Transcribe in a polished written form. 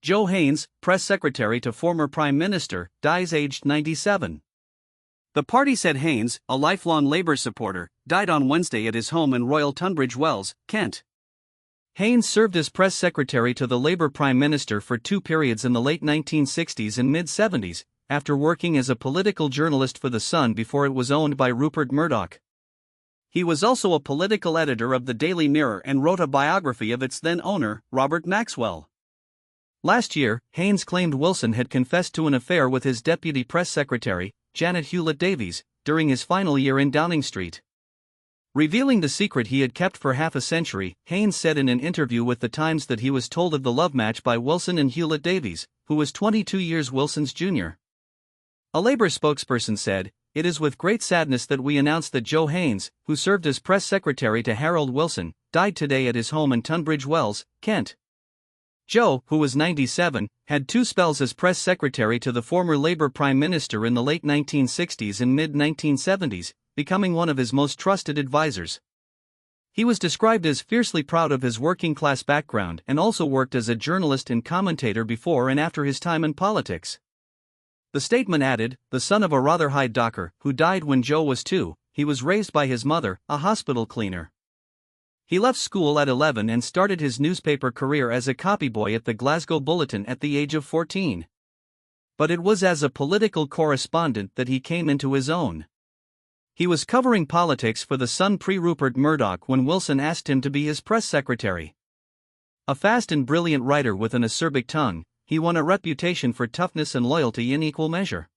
Joe Haines, press secretary to former Prime Minister, dies aged 97. The party said Haines, a lifelong Labour supporter, died on Wednesday at his home in Royal Tunbridge Wells, Kent. Haines served as press secretary to the Labour Prime Minister for two periods in the late 1960s and mid-70s, after working as a political journalist for The Sun before it was owned by Rupert Murdoch. He was also a political editor of the Daily Mirror and wrote a biography of its then owner, Robert Maxwell. Last year, Haines claimed Wilson had confessed to an affair with his deputy press secretary, Janet Hewlett-Davies, during his final year in Downing Street. Revealing the secret he had kept for half a century, Haines said in an interview with The Times that he was told of the love match by Wilson and Hewlett-Davies, who was 22 years Wilson's junior. A Labour spokesperson said, "It is with great sadness that we announce that Joe Haines, who served as press secretary to Harold Wilson, died today at his home in Tunbridge Wells, Kent." Joe, who was 97, had two spells as press secretary to the former Labour Prime Minister in the late 1960s and mid-1970s, becoming one of his most trusted advisors. He was described as fiercely proud of his working-class background and also worked as a journalist and commentator before and after his time in politics. The statement added, "The son of a rather high docker, who died when Joe was 2, he was raised by his mother, a hospital cleaner. He left school at 11 and started his newspaper career as a copyboy at the Glasgow Bulletin at the age of 14. But it was as a political correspondent that he came into his own. He was covering politics for The Sun pre-Rupert Murdoch when Wilson asked him to be his press secretary. A fast and brilliant writer with an acerbic tongue, he won a reputation for toughness and loyalty in equal measure.